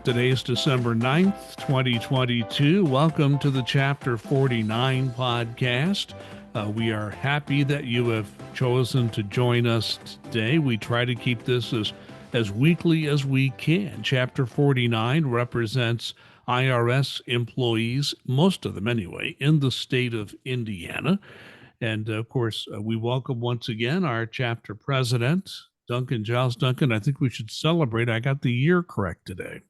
Today's December 9th, 2022. Welcome to the Chapter 49 podcast. We are happy that you have chosen to join us today. We try to keep this as weekly as we can. Chapter 49 represents IRS employees, most of them anyway, in the state of Indiana. And of course, we welcome once again our chapter president, Duncan, Giles. Duncan, I think we should celebrate. I got the year correct today.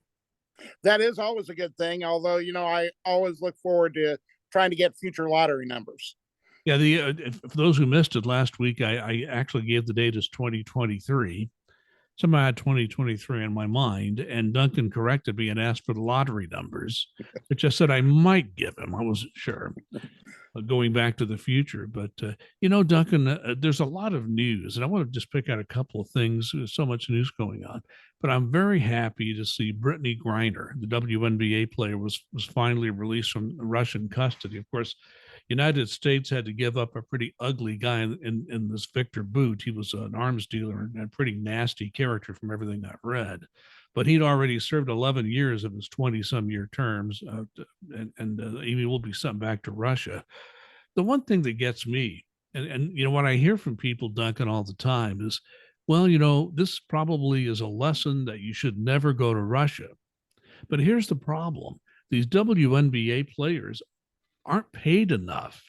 That is always a good thing. Although, I always look forward to trying to get future lottery numbers. Yeah, for those who missed it last week, I actually gave the date as 2023. Somehow I had 2023 in my mind, and Duncan corrected me and asked for the lottery numbers, which I said I might give him. I wasn't sure. Going back to the future. But, Duncan, there's a lot of news, and I want to just pick out a couple of things. There's so much news going on. But I'm very happy to see Brittany Griner, the WNBA player, was finally released from Russian custody. Of course, United States had to give up a pretty ugly guy in this Victor Boot. He was an arms dealer and a pretty nasty character from everything I've read. But he'd already served 11 years of his 20-some-year terms, and he will be sent back to Russia. The one thing that gets me, and what I hear from people, Duncan, all the time is, well, this probably is a lesson that you should never go to Russia. But here's the problem. These WNBA players aren't paid enough.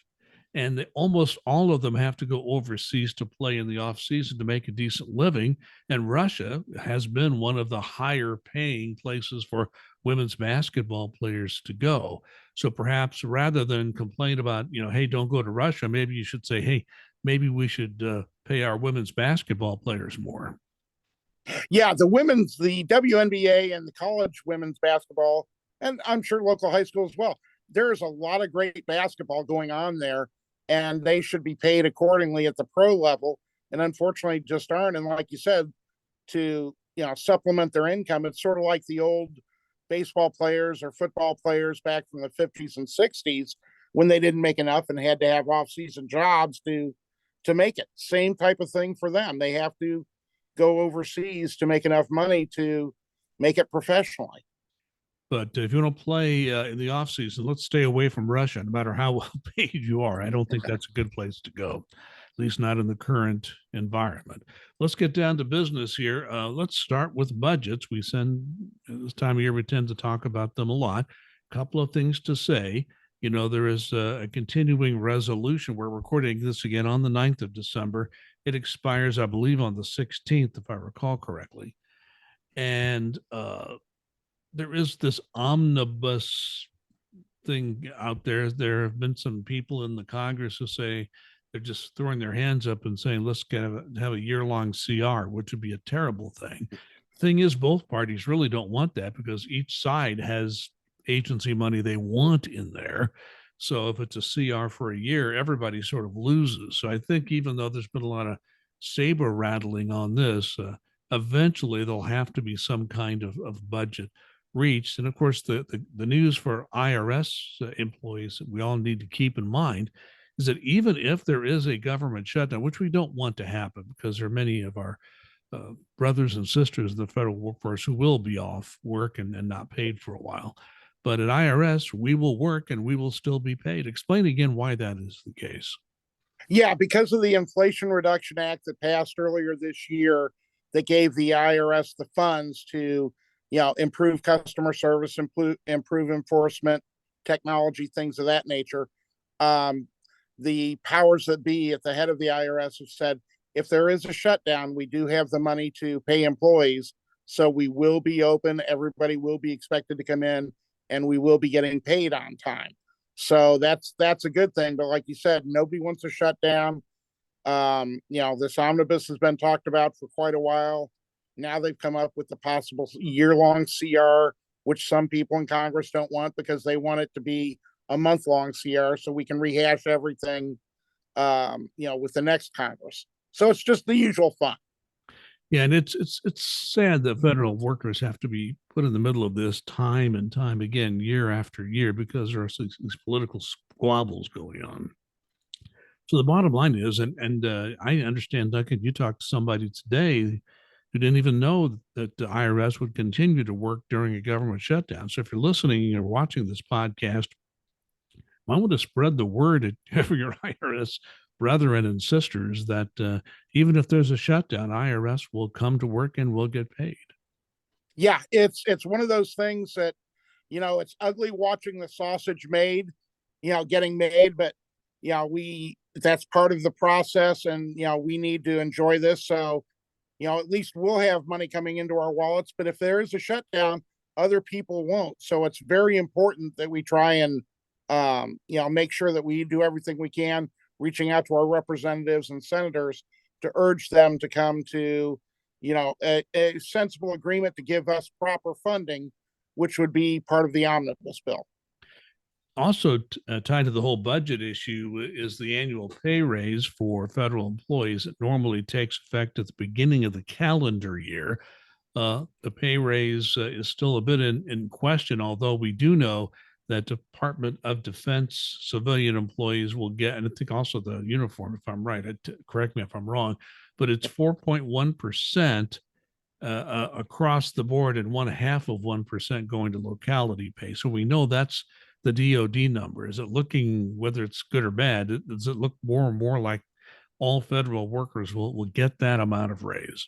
And almost all of them have to go overseas to play in the off season to make a decent living. And Russia has been one of the higher paying places for women's basketball players to go. So perhaps rather than complain about, hey, don't go to Russia, maybe you should say, hey, maybe we should pay our women's basketball players more. Yeah, the WNBA and the college women's basketball, and I'm sure local high school as well. There's a lot of great basketball going on there, and they should be paid accordingly at the pro level. And unfortunately, just aren't. And like you said, to supplement their income, it's sort of like the old baseball players or football players back from the 50s and 60s when they didn't make enough and had to have off-season jobs to make it. Same type of thing for them. They have to go overseas to make enough money to make it professionally. But if you want to play in the off season, let's stay away from Russia, no matter how well paid you are. I don't think that's a good place to go, at least not in the current environment. Let's get down to business here. Let's start with budgets. This time of year, we tend to talk about them a lot. A couple of things to say. There is a continuing resolution. We're recording this again on the 9th of December. It expires, I believe, on the 16th, if I recall correctly. And there is this omnibus thing out there. There have been some people in the Congress who say they're just throwing their hands up and saying, let's have a year-long CR, which would be a terrible thing. Thing is, both parties really don't want that because each side has agency money they want in there. So if it's a CR for a year, everybody sort of loses. So I think even though there's been a lot of saber rattling on this, eventually there'll have to be some kind of budget reached. And of course, the news for IRS employees that we all need to keep in mind is that even if there is a government shutdown, which we don't want to happen because there are many of our brothers and sisters in the federal workforce who will be off work and not paid for a while. But at IRS, we will work and we will still be paid. Explain again why that is the case. Yeah, because of the Inflation Reduction Act that passed earlier this year that gave the IRS the funds to improve customer service, improve enforcement, technology, things of that nature. The powers that be at the head of the IRS have said, if there is a shutdown, we do have the money to pay employees. So we will be open. Everybody will be expected to come in and we will be getting paid on time. So that's a good thing. But like you said, nobody wants to shut down. This omnibus has been talked about for quite a while. Now they've come up with the possible year-long CR, which some people in Congress don't want because they want it to be a month-long CR so we can rehash everything, with the next Congress. So it's just the usual fun. Yeah, and it's sad that federal workers have to be put in the middle of this time and time again, year after year, because there are these political squabbles going on. So the bottom line is, and I understand, Duncan, you talked to somebody today who didn't even know that the IRS would continue to work during a government shutdown. So if you're listening or watching this podcast, I want to spread the word for your IRS brethren and sisters that even if there's a shutdown, IRS will come to work and will get paid. Yeah, it's one of those things that, it's ugly watching the sausage made, getting made, but that's part of the process, and we need to enjoy this. So, at least we'll have money coming into our wallets. But if there is a shutdown, other people won't. So it's very important that we try and make sure that we do everything we can, reaching out to our representatives and senators to urge them to come to, a sensible agreement to give us proper funding, which would be part of the omnibus bill. Also tied to the whole budget issue is the annual pay raise for federal employees. It normally takes effect at the beginning of the calendar year. The pay raise is still a bit in question, although we do know that Department of Defense civilian employees will get, and I think also the uniform, if I'm right, correct me if I'm wrong, but it's 4.1% across the board and 0.5% going to locality pay. So we know that's the DOD number. Is it looking, whether it's good or bad, does it look more and more like all federal workers will get that amount of raise?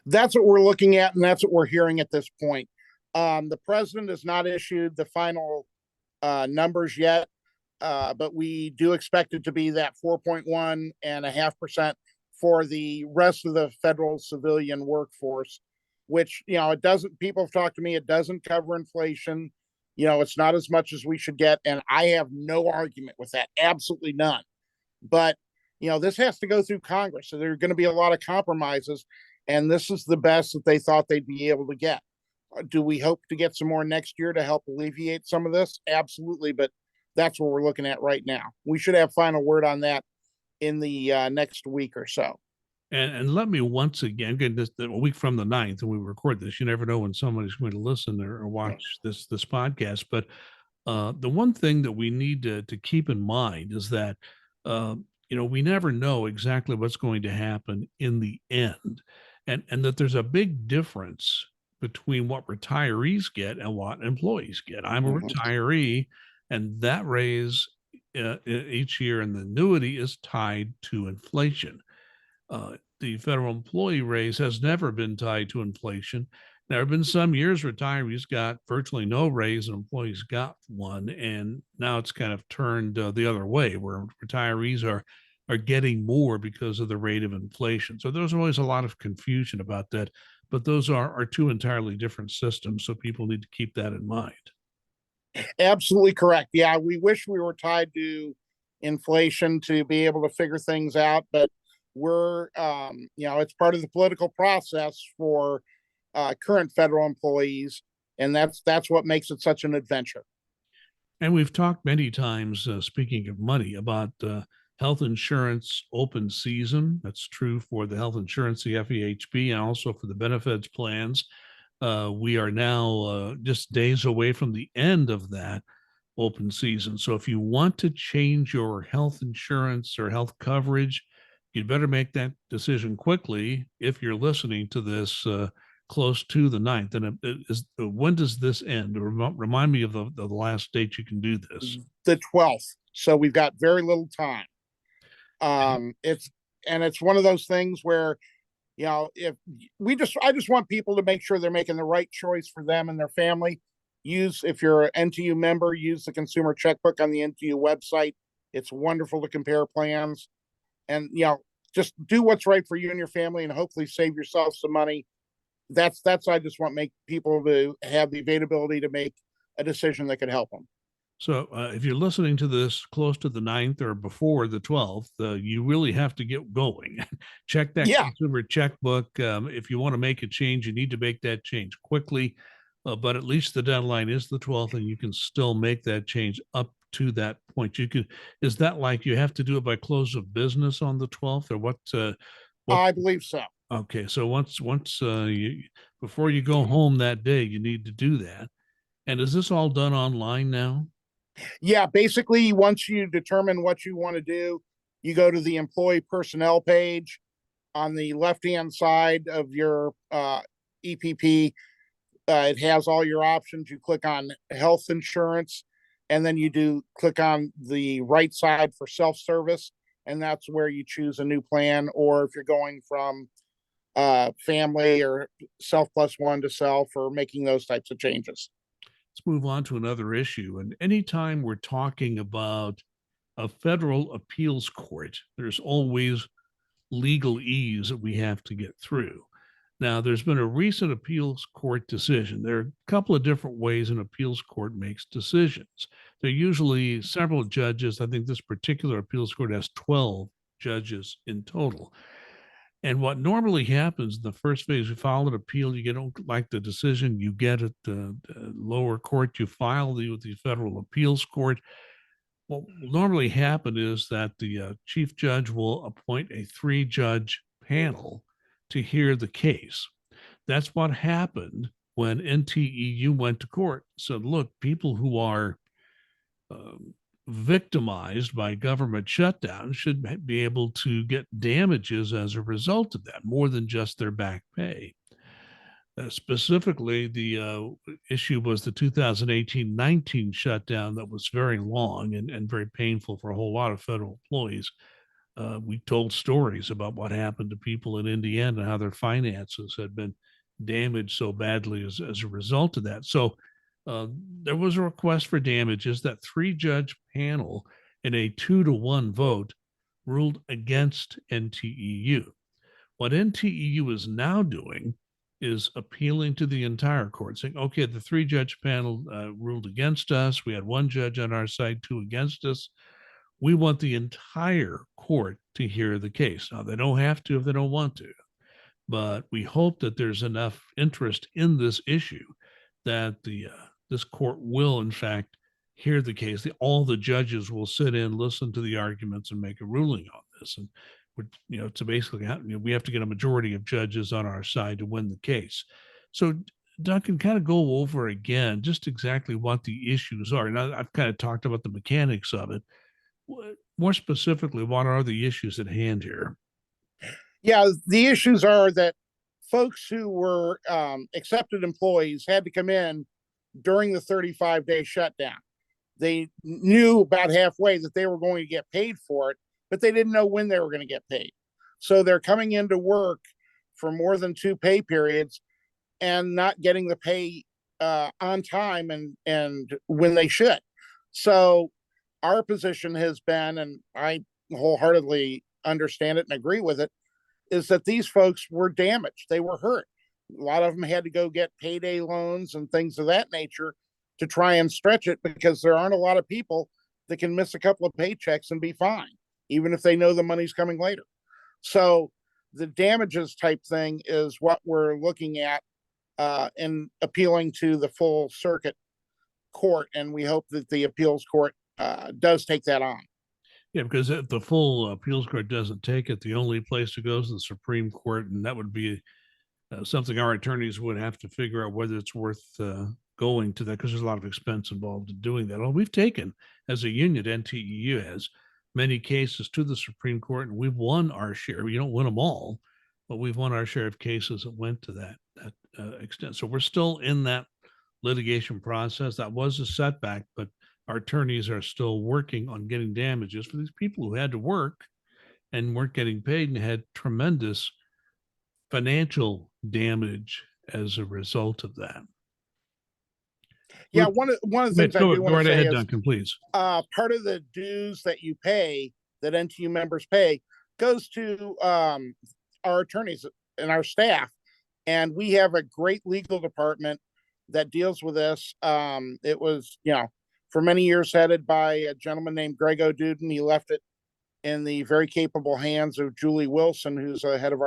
That's what we're looking at, and that's what we're hearing at this point. The president has not issued the final numbers yet, but we do expect it to be that 4.1.5% for the rest of the federal civilian workforce, which, it doesn't, people have talked to me, it doesn't cover inflation. It's not as much as we should get. And I have no argument with that. Absolutely none. But, this has to go through Congress. So there are going to be a lot of compromises. And this is the best that they thought they'd be able to get. Do we hope to get some more next year to help alleviate some of this? Absolutely. But that's what we're looking at right now. We should have final word on that in the next week or so. And let me once again, get this a week from the 9th, and we record this. You never know when somebody's going to listen or watch this podcast. But the one thing that we need to keep in mind is that we never know exactly what's going to happen in the end, and that there's a big difference between what retirees get and what employees get. I'm a retiree, and that raise each year and the annuity is tied to inflation. The federal employee raise has never been tied to inflation. There have been some years retirees got virtually no raise and employees got one, and now it's kind of turned the other way, where retirees are getting more because of the rate of inflation. So there's always a lot of confusion about that, but those are two entirely different systems. So people need to keep that in mind. Absolutely correct. Yeah, we wish we were tied to inflation to be able to figure things out, but we're it's part of the political process for current federal employees, and that's what makes it such an adventure. And we've talked many times, speaking of money, about health insurance open season. That's true for the health insurance, the FEHB, and also for the benefits plans. We are now just days away from the end of that open season. So if you want to change your health insurance or health coverage, you'd better make that decision quickly if you're listening to this close to the 9th. And when does this end? Remind me of the last date you can do this. The 12th. So we've got very little time. It's one of those things where, if I just want people to make sure they're making the right choice for them and their family. If you're an NTU member, use the consumer checkbook on the NTU website. It's wonderful to compare plans. And just do what's right for you and your family, and hopefully save yourself some money. That's I just want make people to have the availability to make a decision that could help them. So if you're listening to this close to the 9th or before the 12th, you really have to get going. Check that consumer checkbook. If you want to make a change, you need to make that change quickly. But at least the deadline is the 12th, and you can still make that change up to that point. Is that like you have to do it by close of business on the 12th, or what? I believe so. Okay, so once before you go home that day, you need to do that. And is this all done online now? Yeah, basically, once you determine what you want to do, you go to the employee personnel page, on the left-hand side of your EPP, it has all your options. You click on health insurance, and then you click on the right side for self-service, and that's where you choose a new plan. Or if you're going from family or self plus one to self, or making those types of changes. Let's move on to another issue. And anytime we're talking about a federal appeals court, there's always legalese that we have to get through. Now, there's been a recent appeals court decision. There are a couple of different ways an appeals court makes decisions. There are usually several judges. I think this particular appeals court has 12 judges in total. And what normally happens in the first phase, you file an appeal, you don't like the decision, you get at the lower court, you file with the federal appeals court. What will normally happen is that the chief judge will appoint a 3-judge panel to hear the case. That's what happened when NTEU went to court. Said, look, people who are victimized by government shutdown should be able to get damages as a result of that, more than just their back pay. Specifically, the issue was the 2018-19 shutdown that was very long and very painful for a whole lot of federal employees. We told stories about what happened to people in Indiana and how their finances had been damaged so badly as a result of that. So there was a request for damages. That 3-judge panel in a 2-to-1 vote ruled against NTEU. What NTEU is now doing is appealing to the entire court, saying, okay, the 3-judge panel ruled against us. We had 1 judge on our side, 2 against us. We want the entire court to hear the case. Now, they don't have to if they don't want to, but we hope that there's enough interest in this issue that this court will, in fact, hear the case. All the judges will sit in, listen to the arguments, and make a ruling on this. And to basically, we have to get a majority of judges on our side to win the case. So, Duncan, kind of go over again just exactly what the issues are. And I've kind of talked about the mechanics of it. More specifically, what are the issues at hand here? Yeah, the issues are that folks who were accepted employees had to come in during the 35-day shutdown. They knew about halfway that they were going to get paid for it, but they didn't know when they were going to get paid. So they're coming into work for more than 2 pay periods and not getting the pay on time and when they should. So our position has been, and I wholeheartedly understand it and agree with it, is that these folks were damaged. They were hurt. A lot of them had to go get payday loans and things of that nature to try and stretch it, because there aren't a lot of people that can miss a couple of paychecks and be fine, even if they know the money's coming later. So the damages type thing is what we're looking at in appealing to the full circuit court. And we hope that the appeals court does take that on. Yeah, because if the full appeals court doesn't take it, the only place to go is the Supreme Court, and that would be something our attorneys would have to figure out whether it's worth going to that, because there's a lot of expense involved in doing that. Well, we've taken, as a union, NTEU has many cases to the Supreme Court, and we've won our share. You don't win them all, but we've won our share of cases that went to that extent. So we're still in that litigation process. That was a setback, but our attorneys are still working on getting damages for these people who had to work and weren't getting paid and had tremendous financial damage as a result of that. Yeah, one of the things I do want to say ahead, is, Duncan, please. Part of the dues that you pay, that NTU members pay, goes to our attorneys and our staff. And we have a great legal department that deals with this. It was, for many years headed by a gentleman named Greg O'Duden. He left it in the very capable hands of Julie Wilson, who's the head of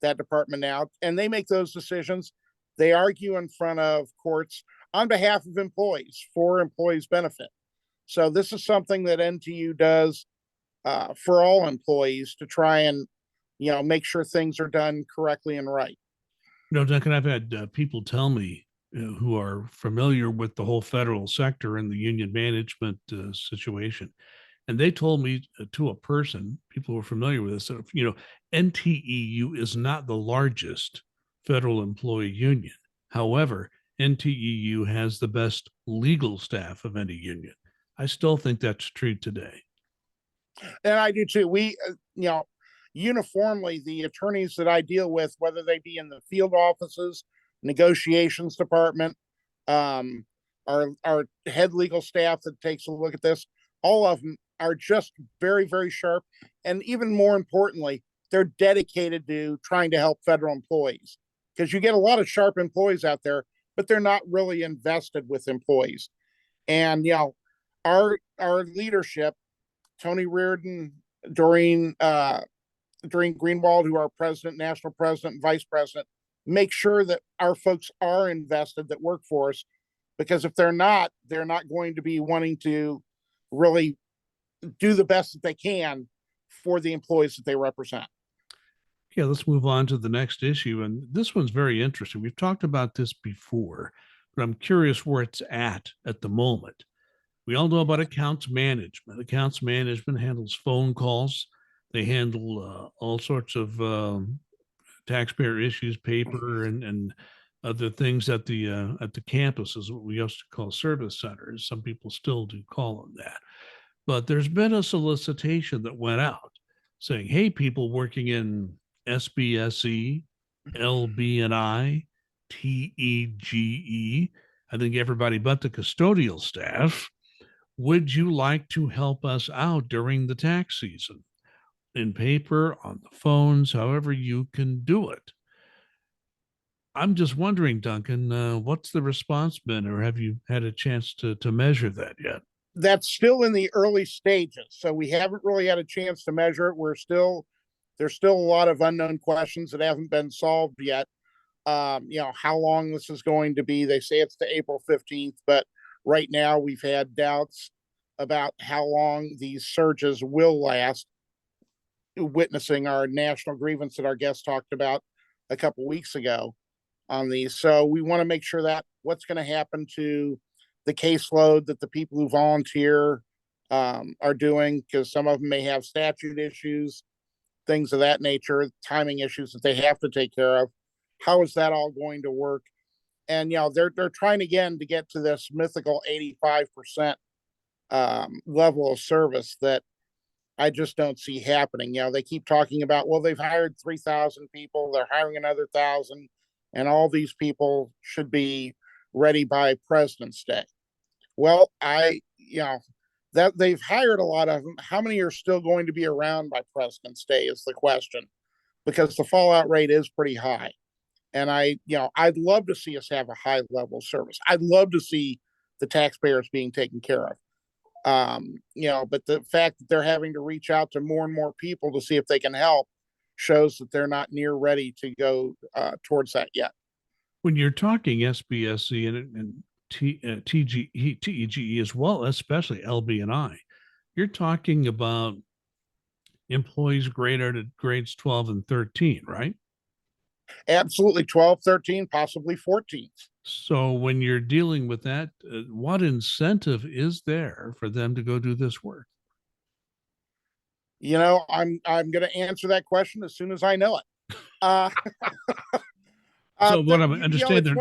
that department now. And they make those decisions. They argue in front of courts on behalf of employees for employees' benefit. So this is something that NTU does for all employees to try and, make sure things are done correctly and right. Duncan, I've had people tell me who are familiar with the whole federal sector and the union management situation. And they told me to a person, people who are familiar with this, that, NTEU is not the largest federal employee union. However, NTEU has the best legal staff of any union. I still think that's true today. And I do too. Uniformly, the attorneys that I deal with, whether they be in the field offices, negotiations department, our head legal staff that takes a look at this, all of them are just very, very sharp. And even more importantly, they're dedicated to trying to help federal employees, because you get a lot of sharp employees out there, but they're not really invested with employees. And our leadership, Tony Reardon, Doreen Greenwald, who are president, national president, and vice president, make sure that our folks are invested that work for us, because if they're not going to be wanting to really do the best that they can for the employees that they represent. Yeah, let's move on to the next issue. And this one's very interesting. We've talked about this before, but I'm curious where it's at the moment. We all know about accounts management. Accounts management handles phone calls. They handle all sorts of taxpayer issues, paper, and other things at the campuses, what we used to call service centers. Some people still do call them that. But there's been a solicitation that went out saying, hey, people working in SBSE, LB&I, TEGE, I think everybody but the custodial staff, would you like to help us out during the tax season? In paper, on the phones, however you can do it. I'm just wondering, Duncan, what's the response been, or have you had a chance to measure that yet? That's still in the early stages, so we haven't really had a chance to measure it. There's still a lot of unknown questions that haven't been solved yet. How long this is going to be. They say it's to April 15th, but right now we've had doubts about how long these surges will last, witnessing our national grievance that our guest talked about a couple weeks ago on these. So we want to make sure that what's going to happen to the caseload that the people who volunteer are doing, because some of them may have statute issues, things of that nature, timing issues that they have to take care of. How is that all going to work? And they're trying again to get to this mythical 85% level of service that I just don't see happening. They keep talking about, well, they've hired 3,000 people, they're hiring another 1,000, and all these people should be ready by President's Day. Well, that they've hired a lot of them. How many are still going to be around by President's Day is the question, because the fallout rate is pretty high. And I'd love to see us have a high level service. I'd love to see the taxpayers being taken care of. But the fact that they're having to reach out to more and more people to see if they can help shows that they're not near ready to go towards that yet. When you're talking SBSC and TEGE as well, especially LB&I, you're talking about employees graded at grades 12 and 13, right? Absolutely. 12, 13, possibly 14. So when you're dealing with that, what incentive is there for them to go do this work? I'm going to answer that question as soon as I know it. So what I'm understanding,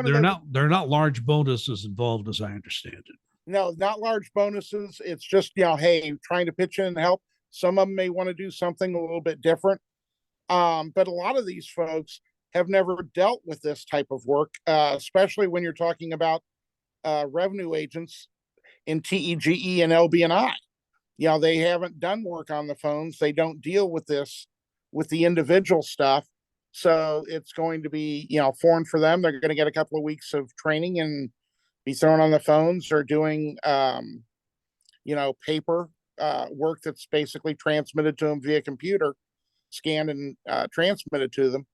they're not large bonuses involved, as I understand it. No, not large bonuses. It's just hey, trying to pitch in and help. Some of them may want to do something a little bit different, but a lot of these folks have never dealt with this type of work, especially when you're talking about revenue agents in TEGE and LB&I. They haven't done work on the phones. They don't deal with this, with the individual stuff. So it's going to be, foreign for them. They're going to get a couple of weeks of training and be thrown on the phones or doing, paper work that's basically transmitted to them via computer, scanned and transmitted to them.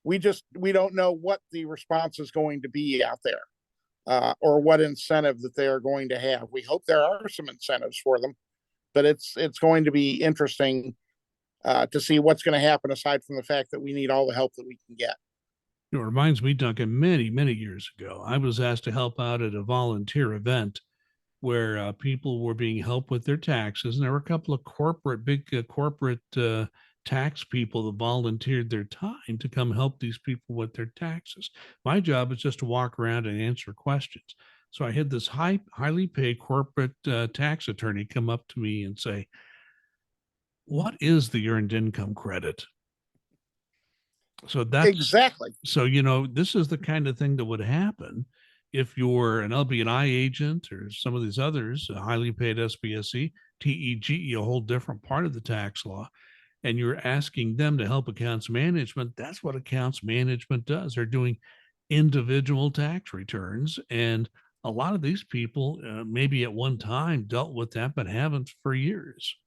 We don't know what the response is going to be out there, or what incentive that they are going to have. We hope there are some incentives for them, but it's going to be interesting to see what's going to happen, aside from the fact that we need all the help that we can get. It reminds me, Duncan, many, many years ago, I was asked to help out at a volunteer event where people were being helped with their taxes. And there were a couple of big corporate tax people that volunteered their time to come help these people with their taxes. My job is just to walk around and answer questions. So I had this highly paid corporate tax attorney come up to me and say, "What is the earned income credit?" So Exactly. this is the kind of thing that would happen if you're an LB&I agent or some of these others, a highly paid SBSE, TEGE, a whole different part of the tax law, and you're asking them to help accounts management. That's what accounts management does. They're doing individual tax returns. And a lot of these people maybe at one time dealt with that, but haven't for years.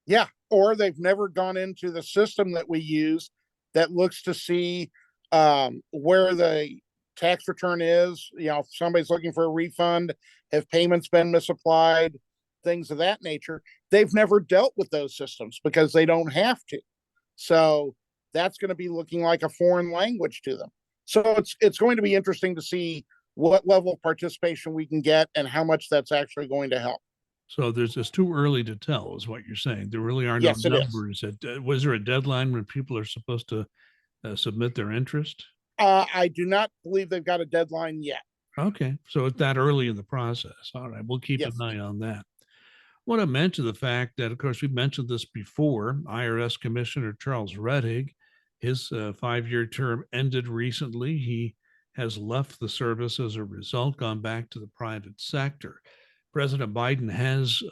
Yeah. Or they've never gone into the system that we use that looks to see where the tax return is. If somebody's looking for a refund, have payments been misapplied, things of that nature. They've never dealt with those systems because they don't have to. So that's going to be looking like a foreign language to them. So it's going to be interesting to see what level of participation we can get and how much that's actually going to help. So there's just too early to tell, is what you're saying. There really are no Yes, it is. numbers. Was there a deadline when people are supposed to submit their interest? I do not believe they've got a deadline yet. Okay, so it's that early in the process. All right, we'll keep an Yes. eye on that. I want to mention the fact that, of course, we've mentioned this before. IRS Commissioner Charles Rettig, his 5-year term ended recently. He has left the service as a result, gone back to the private sector. President Biden has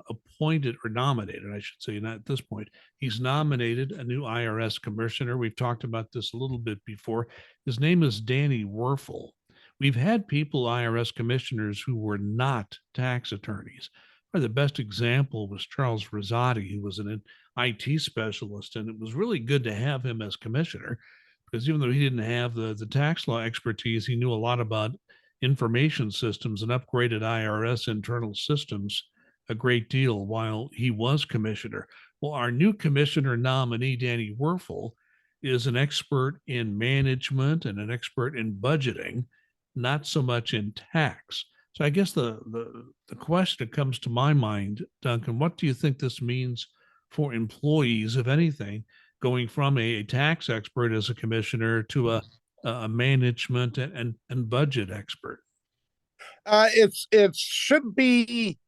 appointed or nominated, I should say, not at this point, he's nominated a new IRS commissioner. We've talked about this a little bit before. His name is Danny Werfel. We've had people, IRS commissioners, who were not tax attorneys. Probably the best example was Charles Rosati, who was an IT specialist, and it was really good to have him as commissioner because even though he didn't have the tax law expertise, he knew a lot about information systems and upgraded IRS internal systems a great deal while he was commissioner. Well, our new commissioner nominee, Danny Werfel, is an expert in management and an expert in budgeting, not so much in tax. So I guess the question that comes to my mind, Duncan, what do you think this means for employees, if anything, going from a tax expert as a commissioner to a management and budget expert? It should be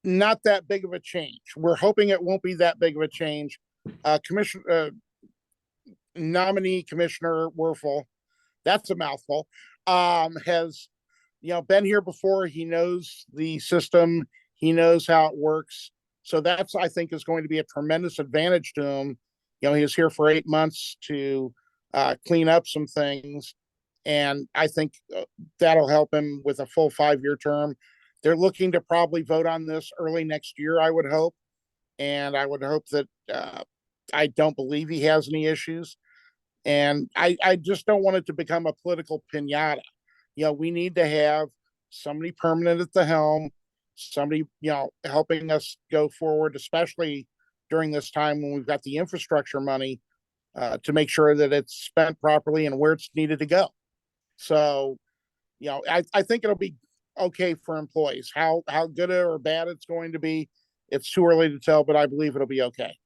not that big of a change. We're hoping it won't be that big of a change. Nominee Commissioner Werfel, that's a mouthful, has been here before. He knows the system. He knows how it works. So that's, I think, is going to be a tremendous advantage to him. He was here for 8 months to clean up some things. And I think that'll help him with a full 5-year term. They're looking to probably vote on this early next year, I would hope. And I would hope that I don't believe he has any issues. And I just don't want it to become a political pinata. We need to have somebody permanent at the helm, somebody, helping us go forward, especially during this time when we've got the infrastructure money to make sure that it's spent properly and where it's needed to go. So, I think it'll be okay for employees. How good or bad it's going to be, it's too early to tell, but I believe it'll be okay.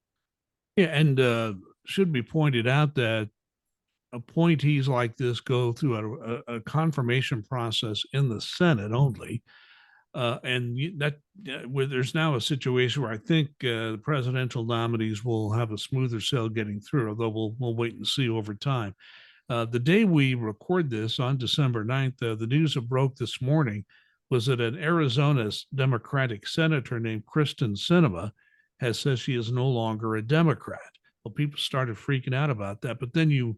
Yeah, and should be pointed out that appointees like this go through a confirmation process in the Senate only. Where there's now a situation where I think the presidential nominees will have a smoother sail getting through, although we'll wait and see over time. The day we record this on December 9th, the news that broke this morning was that an Arizona Democratic senator named Kristen Sinema has said she is no longer a Democrat. Well, people started freaking out about that, but then you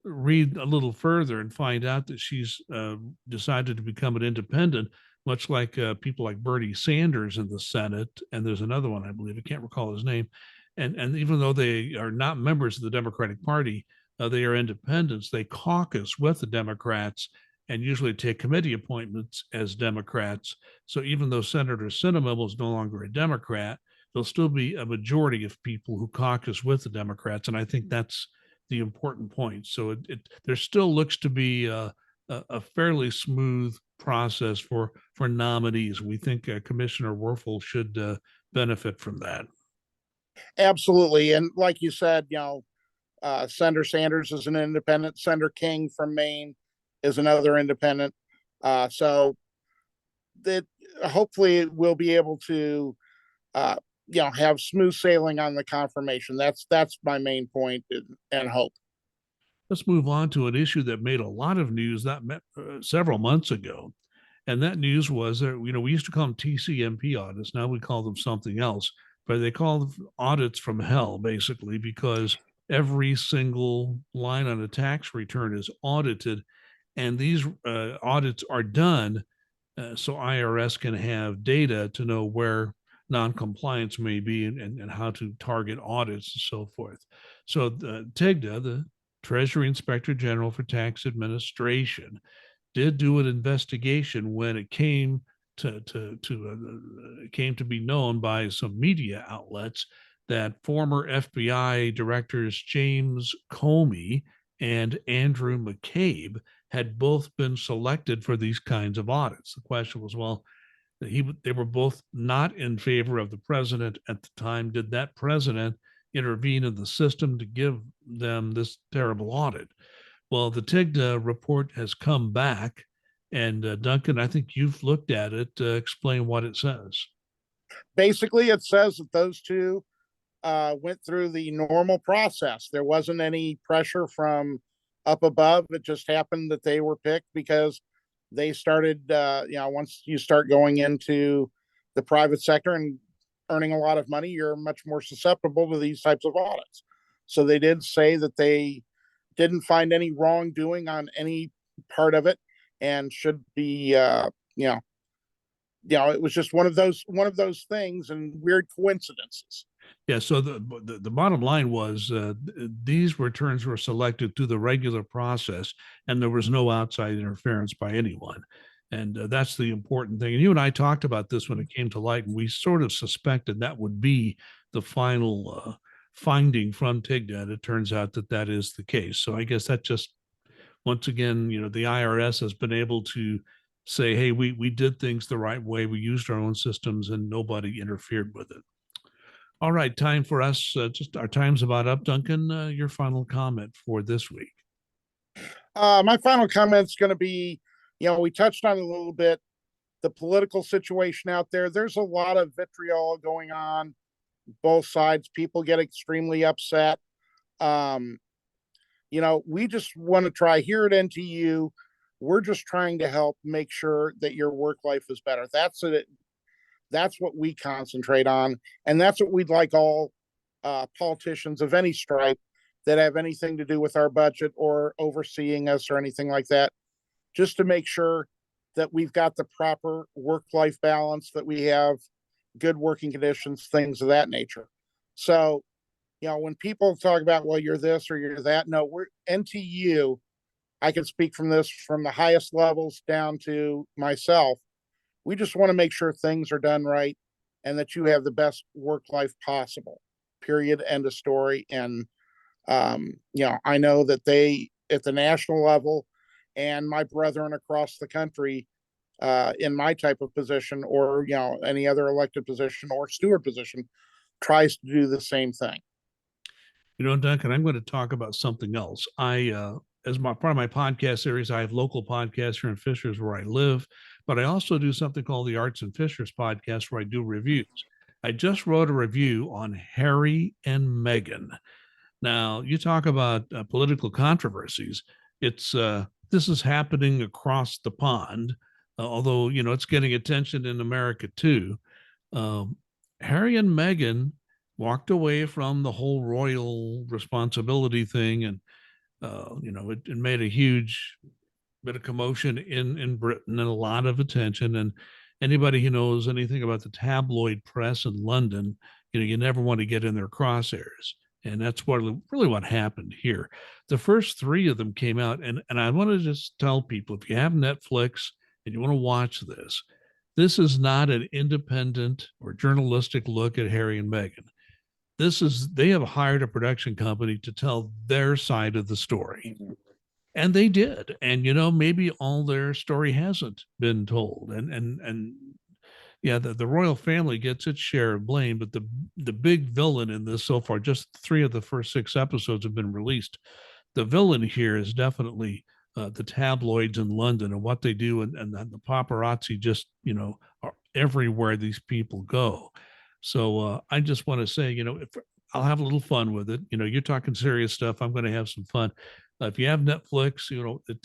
read a little further and find out that she's decided to become an independent, much like people like Bernie Sanders in the Senate. And there's another one, I believe, I can't recall his name. And even though they are not members of the Democratic Party, they are independents. They caucus with the Democrats and usually take committee appointments as Democrats. So even though Senator Sinema is no longer a Democrat, there'll still be a majority of people who caucus with the Democrats. And I think that's the important point. So there still looks to be a fairly smooth process for nominees. We think Commissioner Werfel should benefit from that. Absolutely. And like you said, Senator Sanders is an independent. Senator King from Maine is another independent. So that hopefully we'll be able to, have smooth sailing on the confirmation. That's my main point and hope. Let's move on to an issue that made a lot of news several months ago. And that news was that, we used to call them TCMP audits. Now we call them something else, but they call them audits from hell, basically, because every single line on a tax return is audited. And these audits are done so IRS can have data to know where non-compliance may be and how to target audits and so forth. So the TIGTA, the Treasury Inspector General for Tax Administration, did do an investigation when it came came to be known by some media outlets that former FBI directors James Comey and Andrew McCabe had both been selected for these kinds of audits. The question was, well, they were both not in favor of the president at the time. Did that president intervene in the system to give them this terrible audit? Well, the TIGTA report has come back, and Duncan, I think you've looked at it. Explain what it says. Basically, it says that those two went through the normal process. There wasn't any pressure from up above. It just happened that they were picked because they started, once you start going into the private sector and earning a lot of money, you're much more susceptible to these types of audits. So they did say that they didn't find any wrongdoing on any part of it and should be, it was just one of those things and weird coincidences. Yeah. So the bottom line was these returns were selected through the regular process, and there was no outside interference by anyone. And that's the important thing. And you and I talked about this when it came to light, and we sort of suspected that would be the final finding from TIGTA. And it turns out that is the case. So I guess that just, once again, the IRS has been able to say, hey, we did things the right way. We used our own systems and nobody interfered with it. All right, time for us. Just our time's about up. Duncan, your final comment for this week. My final comment is going to be, we touched on it a little bit, the political situation out there. There's a lot of vitriol going on both sides. People get extremely upset. We just want to try here at NTU. We're just trying to help make sure that your work life is better. That's it. That's what we concentrate on. And that's what we'd like all politicians of any stripe that have anything to do with our budget or overseeing us or anything like that, just to make sure that we've got the proper work-life balance, that we have good working conditions, things of that nature. So, when people talk about, well, you're this or you're that, no, we're NTU. I can speak from this from the highest levels down to myself. We just want to make sure things are done right and that you have the best work life possible, period, end of story. And, I know that they, at the national level and my brethren across the country, in my type of position or, any other elected position or steward position, tries to do the same thing. Duncan, I'm going to talk about something else. As part of my podcast series, I have local podcasts here in Fishers where I live, but I also do something called the Arts and Fishers podcast where I do reviews. I just wrote a review on Harry and Meghan. Now, you talk about political controversies. This is happening across the pond, although, it's getting attention in America too. Harry and Meghan walked away from the whole royal responsibility thing, and it made a huge bit of commotion in Britain and a lot of attention. And anybody who knows anything about the tabloid press in London, you never want to get in their crosshairs. And that's really what happened here. The first three of them came out, and I want to just tell people, if you have Netflix and you want to watch this is not an independent or journalistic look at Harry and Meghan. They have hired a production company to tell their side of the story. And they did. And, maybe all their story hasn't been told. And yeah, the royal family gets its share of blame, but the big villain in this so far, just 3 of the first 6 episodes have been released. The villain here is definitely the tabloids in London and what they do, and the paparazzi just are everywhere these people go. So I just want to say, if I'll have a little fun with it. You're talking serious stuff. I'm going to have some fun. If you have Netflix,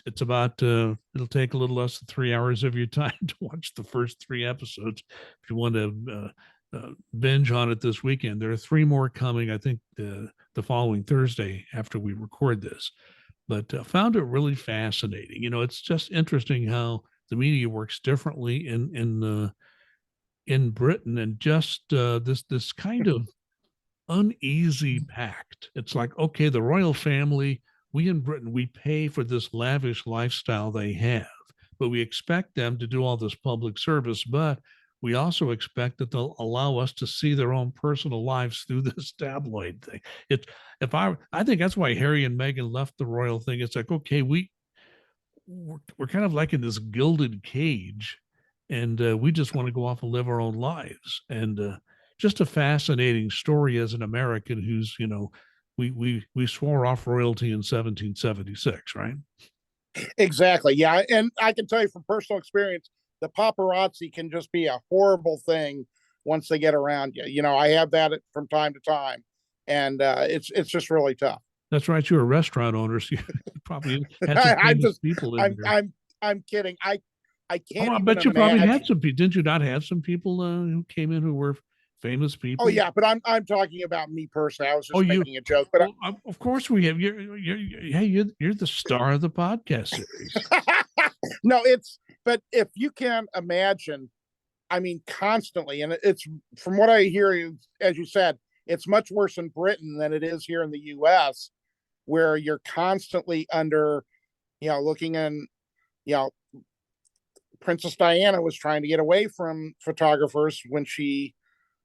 it's about it'll take a little less than 3 hours of your time to watch the first 3 episodes. If you want to binge on it this weekend, there are 3 more coming. I think the following Thursday after we record this. But found it really fascinating. It's just interesting how the media works differently in Britain, and just this kind of uneasy pact. It's like, okay, the royal family, we in Britain, we pay for this lavish lifestyle they have, but we expect them to do all this public service, but we also expect that they'll allow us to see their own personal lives through this tabloid thing. It if I think that's why Harry and Meghan left the royal thing. It's like, okay, we're kind of like in this gilded cage, and we just want to go off and live our own lives. And just a fascinating story as an American who's, we swore off royalty in 1776, right? Exactly. Yeah. And I can tell you from personal experience, the paparazzi can just be a horrible thing once they get around you. I have that from time to time, and it's just really tough. That's right. You're a restaurant owner, so you probably had some I'm famous just, people in I'm, there. I'm kidding. I Oh, can't I even bet you probably imagine. had some people. Didn't you not have some people who came in who were famous Oh people? yeah, but I'm talking about me personally. I was Oh, just making a joke, but well, of course we have. Hey, you're the star of the podcast series. no, but if you can imagine, I mean, constantly, and it's from what I hear, as you said, it's much worse in Britain than it is here in the U.S., where you're constantly under, looking in, you know, Princess Diana was trying to get away from photographers when she,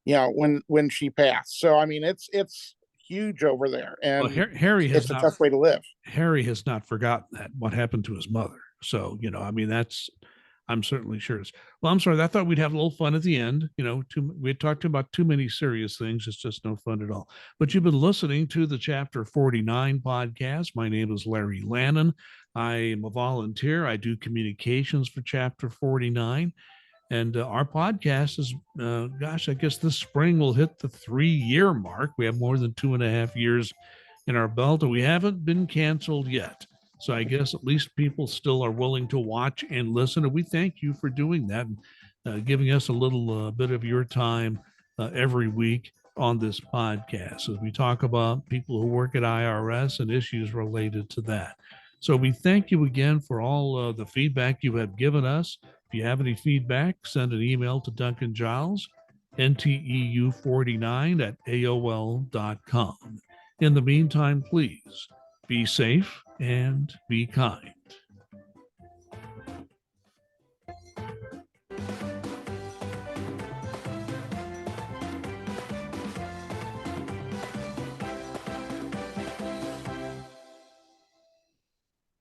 when she passed. So I mean, it's huge over there, Well, and Harry has it's a not. tough way to live. Harry has not forgotten that what happened to his mother. So I mean, I'm certainly sure. Well, I'm sorry. I thought we'd have a little fun at the end. We talked about too many serious things. It's just no fun at all. But you've been listening to the Chapter 49 podcast. My name is Larry Lannan. I am a volunteer. I do communications for Chapter 49. And our podcast is, gosh, I guess this spring will hit the 3-year mark. We have more than 2.5 years in our belt, and we haven't been canceled yet. So I guess at least people still are willing to watch and listen. And we thank you for doing that, giving us a little bit of your time every week on this podcast as we talk about people who work at IRS and issues related to that. So we thank you again for all the feedback you have given us. If you have any feedback, send an email to Duncan Giles, nteu49 at AOL.com. In the meantime, please be safe and be kind.